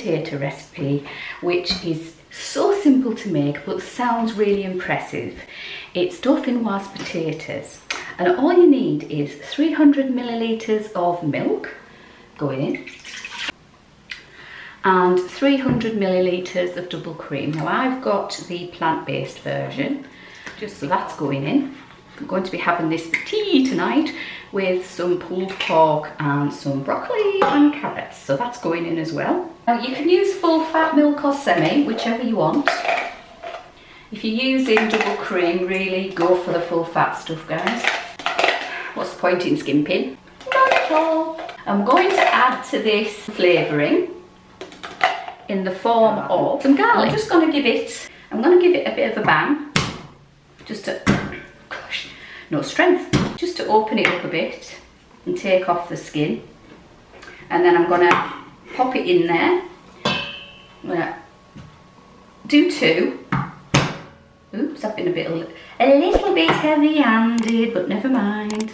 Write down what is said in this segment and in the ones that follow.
potato recipe, which is so simple to make but sounds really impressive. It's Dauphinoise potatoes, and all you need is 300 millilitres of milk going in and 300 millilitres of double cream. Now I've got the plant-based version, just so that's going in. I'm going to be having this for tea tonight with some pulled pork and some broccoli and carrots, so that's going in as well. Now you can use full fat milk or semi, whichever you want. If you're using double cream, really go for the full fat stuff, guys. What's the point in skimping? Not at all. I'm going to add to this flavouring in the form of some garlic. I'm going to give it a bit of a bang, just to, gosh, no strength, just to open it up a bit and take off the skin. And then I'm going to pop it in there. I'm going to do 2. Oops, I've been a little bit heavy-handed, but never mind.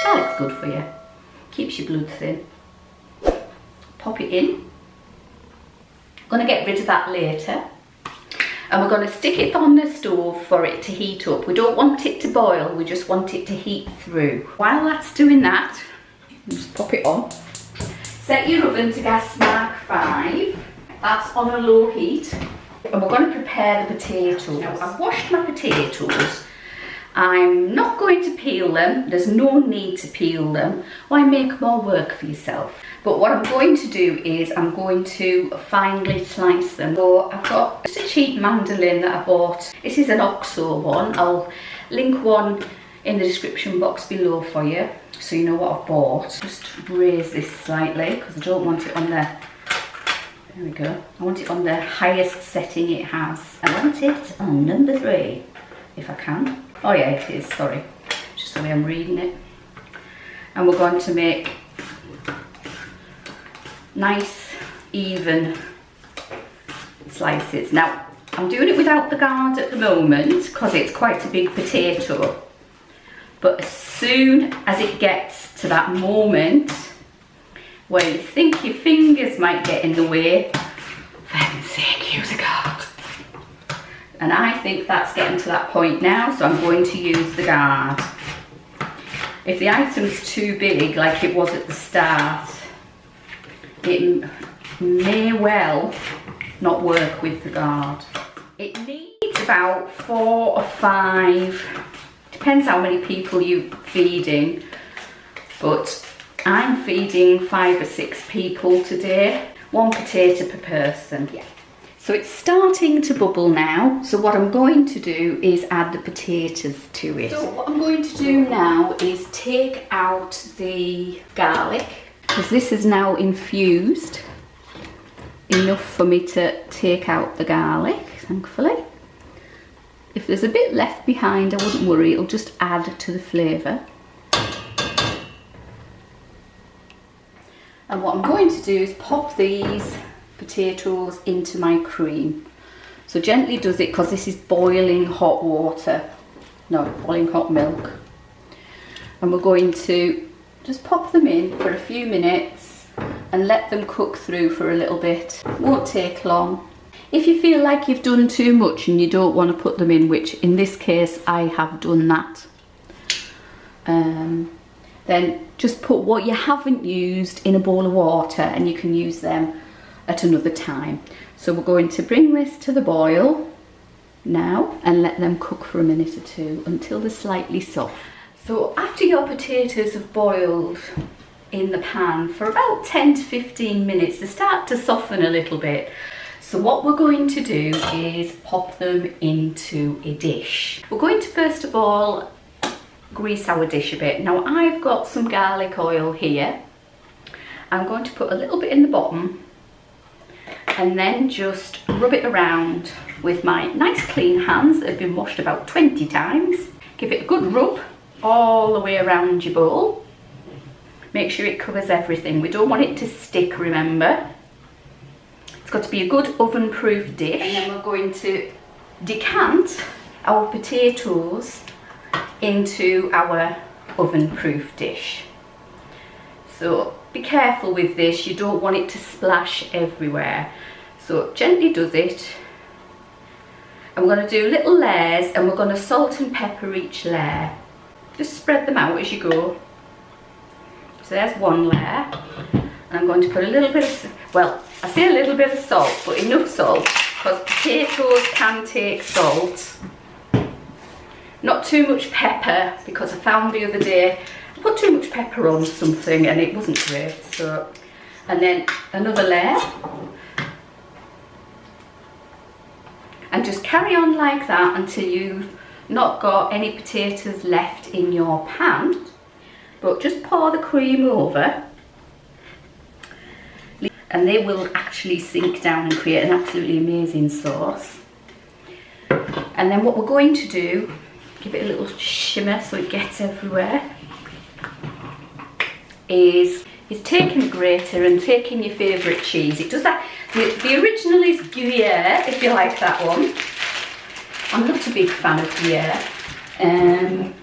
Garlic's good for you. Keeps your blood thin. Pop it in. I'm going to get rid of that later. And we're going to stick it on the stove for it to heat up. We don't want it to boil, we just want it to heat through. While that's doing that, just pop it on. Set your oven to gas mark 5. That's on a low heat. And we're going to prepare the potatoes. Now, I've washed my potatoes. I'm not going to peel them. There's no need to peel them. Why make more work for yourself? But what I'm going to do is I'm going to finely slice them. So I've got just a cheap mandolin that I bought. This is an OXO one. I'll link one in the description box below for you, so you know what I've bought. Just raise this slightly because I don't want it on the, there we go. I want it on the highest setting it has. I want it on number 3, if I can. Oh yeah, it is, sorry. Just the way I'm reading it. And we're going to make nice, even slices. Now, I'm doing it without the guard at the moment because it's quite a big potato. But as soon as it gets to that moment where you think your fingers might get in the way, for heaven's sake, use a guard. And I think that's getting to that point now, so I'm going to use the guard. If the item's too big, like it was at the start, it may well not work with the guard. It needs about 4 or 5, depends how many people you're feeding, but I'm feeding 5 or 6 people today. 1 potato per person. Yeah. So it's starting to bubble now, so what I'm going to do is add the potatoes to it. So what I'm going to do now is take out the garlic, because this is now infused enough for me to take out the garlic, thankfully. If there's a bit left behind, I wouldn't worry, it'll just add to the flavour. And what I'm going to do is pop these potatoes into my cream. So gently does it, because this is boiling hot water, no, boiling hot milk. And we're going to just pop them in for a few minutes and let them cook through for a little bit. Won't take long. If you feel like you've done too much and you don't want to put them in, which in this case I have done that, then just put what you haven't used in a bowl of water and you can use them at another time. So we're going to bring this to the boil now and let them cook for a minute or 2 until they're slightly soft. So after your potatoes have boiled in the pan for about 10 to 15 minutes, they start to soften a little bit. So what we're going to do is pop them into a dish. We're going to first of all grease our dish a bit. Now I've got some garlic oil here. I'm going to put a little bit in the bottom and then just rub it around with my nice clean hands that have been washed about 20 times. Give it a good rub all the way around your bowl. Make sure it covers everything. We don't want it to stick, remember. It's got to be a good oven-proof dish. And then we're going to decant our potatoes into our oven-proof dish. So be careful with this, you don't want it to splash everywhere. So gently does it. And we're going to do little layers, and we're going to salt and pepper each layer. Just spread them out as you go. So there's one layer. And I'm going to put a little bit of, well, I say a little bit of salt, but enough salt, because potatoes can take salt. Not too much pepper, because I found the other day I put too much pepper on something and it wasn't great. So, and then another layer. And just carry on like that until you've not got any potatoes left in your pan. But just pour the cream over, and they will actually sink down and create an absolutely amazing sauce. And then what we're going to do, give it a little shimmer so it gets everywhere, is taking a grater and taking your favourite cheese. It does that. The original is Gruyere, if you like that one. I'm not a big fan of Gruyere,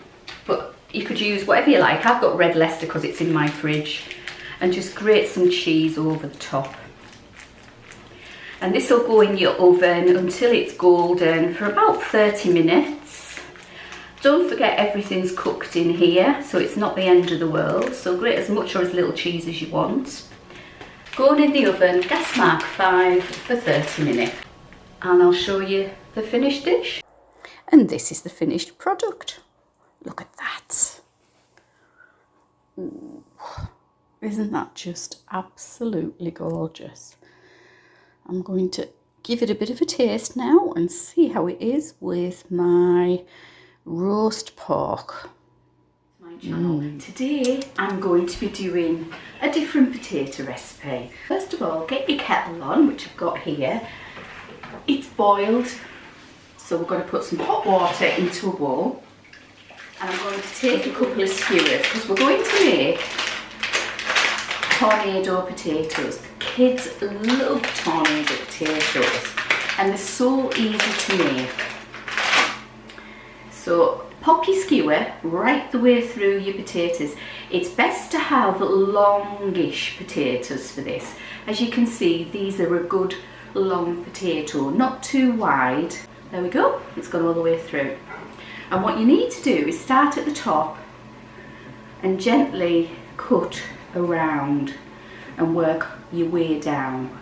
but you could use whatever you like. I've got red Leicester because it's in my fridge. And just grate some cheese over the top. And this will go in your oven until it's golden for about 30 minutes. Don't forget everything's cooked in here, so it's not the end of the world. So grate as much or as little cheese as you want. Going in the oven, gas mark 5 for 30 minutes. And I'll show you the finished dish. And this is the finished product. Look at that. Ooh. Isn't that just absolutely gorgeous? I'm going to give it a bit of a taste now and see how it is with my roast pork. My channel. Today I'm going to be doing a different potato recipe. First of all, get your kettle on, which I've got here. It's boiled, so we're going to put some hot water into a bowl. And I'm going to take a couple of skewers because we're going to make tornado potatoes. The kids love tornado potatoes and they're so easy to make. So pop your skewer right the way through your potatoes. It's best to have longish potatoes for this. As you can see, these are a good long potato, not too wide. There we go, it's gone all the way through. And what you need to do is start at the top and gently cut around and work your way down.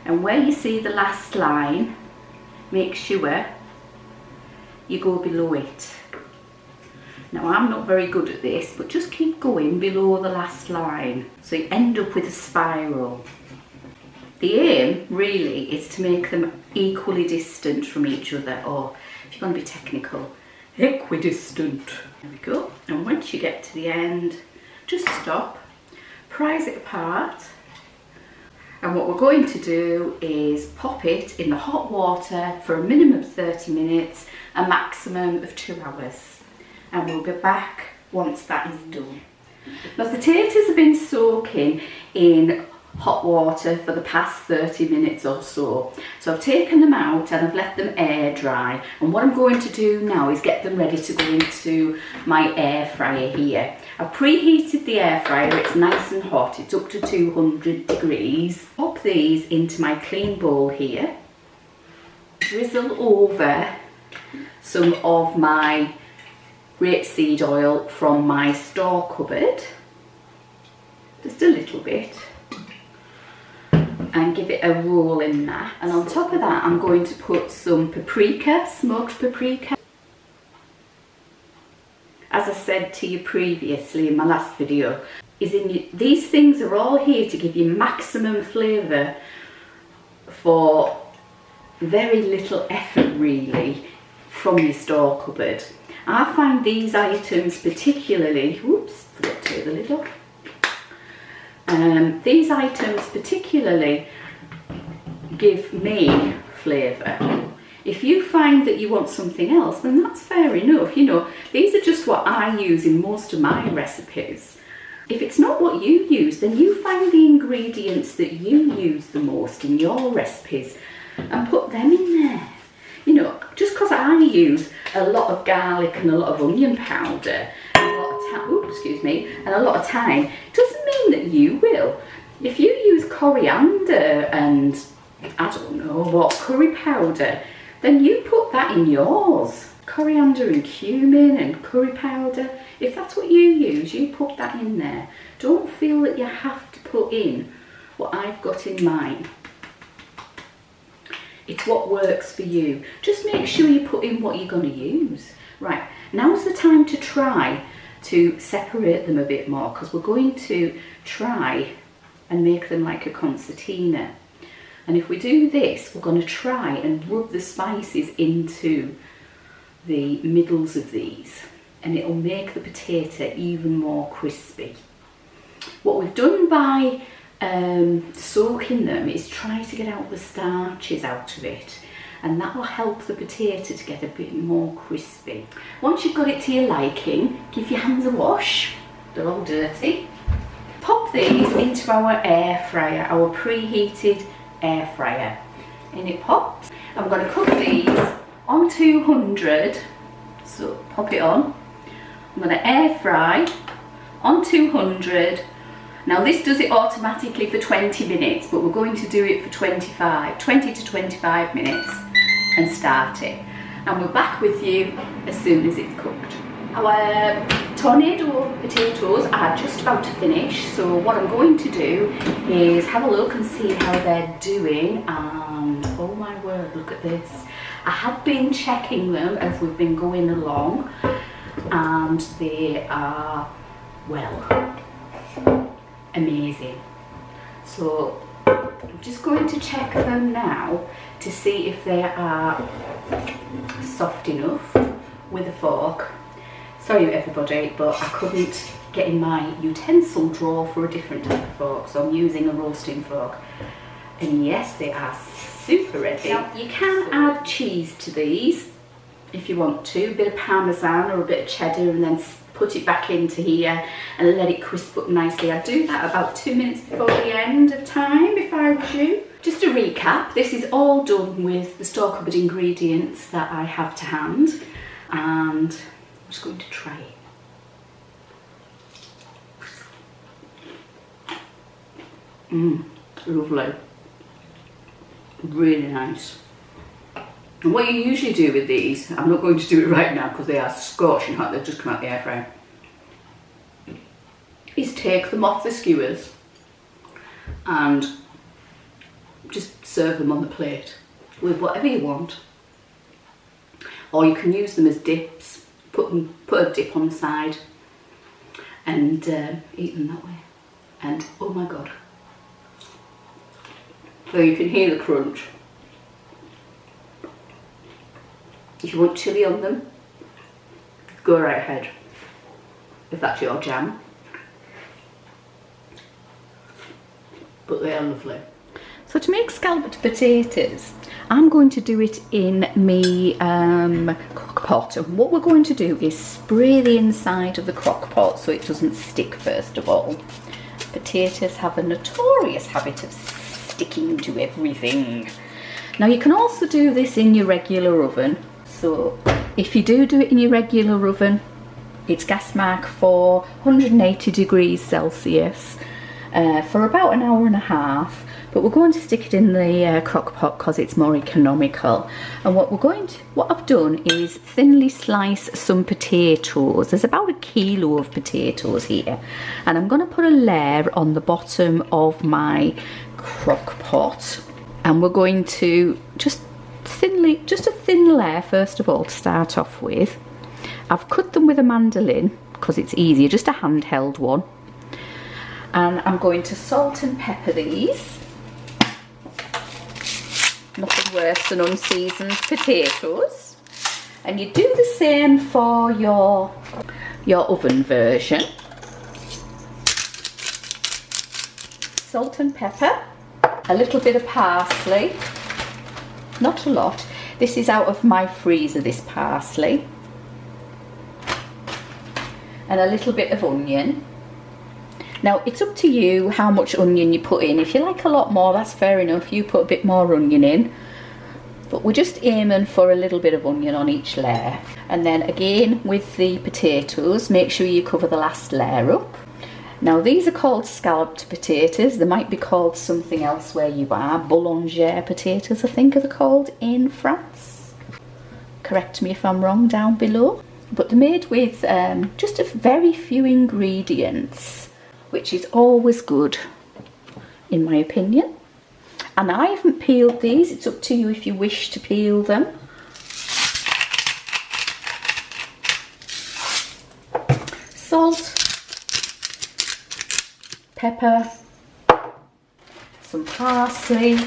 And where you see the last line, make sure you go below it. Now I'm not very good at this, but just keep going below the last line so you end up with a spiral. The aim really is to make them equally distant from each other, or if you're going to be technical, equidistant. There we go. And once you get to the end, just stop, prise it apart, and what we're going to do is pop it in the hot water for a minimum of 30 minutes, a maximum of 2 hours. And we'll be back once that is done. Now, the potatoes have been soaking in hot water for the past 30 minutes or so. So I've taken them out and I've let them air dry. And what I'm going to do now is get them ready to go into my air fryer here. I've preheated the air fryer, it's nice and hot, it's up to 200 degrees. Pop these into my clean bowl here. Drizzle over some of my rapeseed oil from my store cupboard. Just a little bit. And give it a roll in that. And on top of that, I'm going to put some paprika, smoked paprika. As I said to you previously in my last video, these things are all here to give you maximum flavour for very little effort really from your store cupboard. I find these items particularly, whoops, forgot to take the lid off. These items particularly give me flavour. If you find that you want something else, then that's fair enough. You know, these are just what I use in most of my recipes. If it's not what you use, then you find the ingredients that you use the most in your recipes and put them in there. You know, just because I use a lot of garlic and a lot of onion powder and a lot of and a lot of thyme, doesn't mean that you will. If you use coriander and I don't know what, curry powder, then you put that in yours. Coriander and cumin and curry powder, if that's what you use, you put that in there. Don't feel that you have to put in what I've got in mine. It's what works for you. Just make sure you put in what you're going to use. Right, now's the time to try to separate them a bit more, because we're going to try and make them like a concertina. And if we do this, we're going to try and rub the spices into the middles of these, and it'll make the potato even more crispy. What we've done by soaking them is try to get out the starches out of it, and that will help the potato to get a bit more crispy. Once you've got it to your liking, give your hands a wash, they're all dirty. Pop these into our air fryer, our preheated air fryer. In it pops. I'm going to cook these on 200, so pop it on. I'm going to air fry on 200. Now this does it automatically for 20 minutes, but we're going to do it for 20 to 25 minutes and start it. And we're back with you as soon as it's cooked. Our tornado potatoes are just about to finish, so what I'm going to do is have a look and see how they're doing. And oh my word, look at this. I have been checking them as we've been going along, and they are, well, amazing. So I'm just going to check them now to see if they are soft enough with a fork. Sorry everybody, but I couldn't get in my utensil drawer for a different type of fork, so I'm using a roasting fork. And yes, they are super ready. Now, you can add cheese to these if you want to, a bit of parmesan or a bit of cheddar, and then put it back into here and let it crisp up nicely. I do that about 2 minutes before the end of time if I was you. Just to recap, this is all done with the store cupboard ingredients that I have to hand, and I'm just going to try it. Lovely. Really nice. And what you usually do with these, I'm not going to do it right now because they are scorching hot, they've just come out the air fryer, is take them off the skewers and just serve them on the plate with whatever you want. Or you can use them as dips, put a dip on the side and eat them that way. And oh my god. So you can hear the crunch. If you want chilli on them, go right ahead, if that's your jam. But they are lovely. So to make scalloped potatoes, I'm going to do it in my crock pot. And what we're going to do is spray the inside of the crock pot so it doesn't stick first of all. Potatoes have a notorious habit of sticking to everything. Now you can also do this in your regular oven. So if you do it in your regular oven, it's gas mark for 180 degrees Celsius for about an hour and a half. But we're going to stick it in the crock pot because it's more economical. And what I've done is thinly slice some potatoes. There's about 1 kilo of potatoes here, and I'm going to put a layer on the bottom of my crock pot, and we're going to just a thin layer first of all to start off with. I've cut them with a mandolin because it's easier, just a handheld one. And I'm going to salt and pepper these. Nothing worse than unseasoned potatoes. And you do the same for your oven version. Salt and pepper, a little bit of parsley, not a lot. This is out of my freezer, this parsley. And a little bit of onion. Now it's up to you how much onion you put in. If you like a lot more, that's fair enough, you put a bit more onion in. But we're just aiming for a little bit of onion on each layer. And then again with the potatoes, make sure you cover the last layer up. Now these are called scalloped potatoes. They might be called something else where you are. Boulanger potatoes, I think, are they called in France. Correct me if I'm wrong down below. But they're made with just a very few ingredients, which is always good, in my opinion. And I haven't peeled these. It's up to you if you wish to peel them. Salt, pepper, some parsley,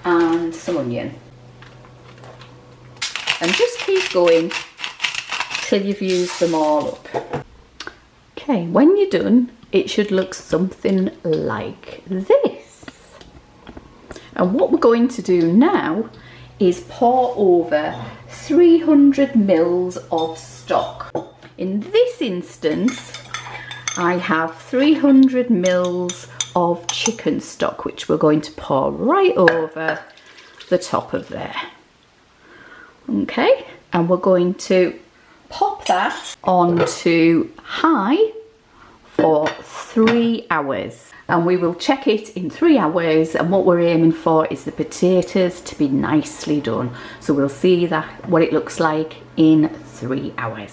and some onion. And just keep going till you've used them all up. Okay, when you're done, it should look something like this. And what we're going to do now is pour over 300 mils of stock. In this instance, I have 300 mils of chicken stock, which we're going to pour right over the top of there. Okay, and we're going to pop that onto high for 3 hours. And we will check it in 3 hours, and what we're aiming for is the potatoes to be nicely done. So we'll see that what it looks like in 3 hours.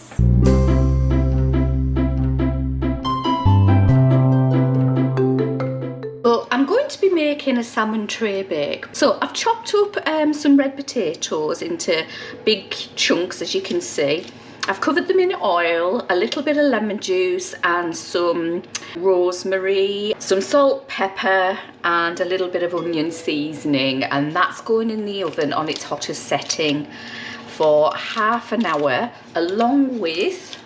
So I'm going to be making a salmon tray bake. So I've chopped up some red potatoes into big chunks, as you can see. I've covered them in oil, a little bit of lemon juice and some rosemary, some salt, pepper and a little bit of onion seasoning, and that's going in the oven on its hottest setting for half an hour, along with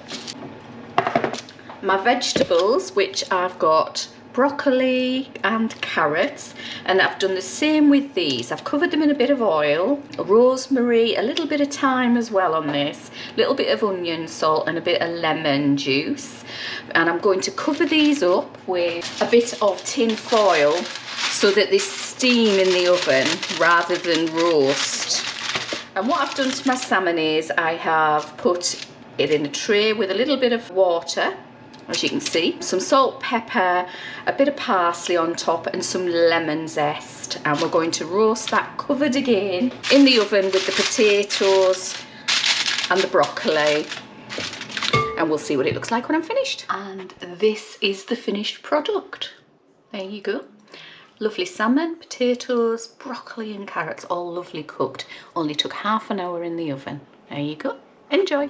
my vegetables, which I've got broccoli and carrots, and I've done the same with these. I've covered them in a bit of oil, rosemary, a little bit of thyme as well on this, a little bit of onion, salt and a bit of lemon juice, and I'm going to cover these up with a bit of tin foil so that they steam in the oven rather than roast. And what I've done to my salmon is I have put it in a tray with a little bit of water, as you can see, some salt, pepper, a bit of parsley on top and some lemon zest, and we're going to roast that covered again in the oven with the potatoes and the broccoli, and we'll see what it looks like when I'm finished. And this is the finished product. There you go. Lovely salmon, potatoes, broccoli and carrots, all lovely cooked. Only took half an hour in the oven. There you go. Enjoy.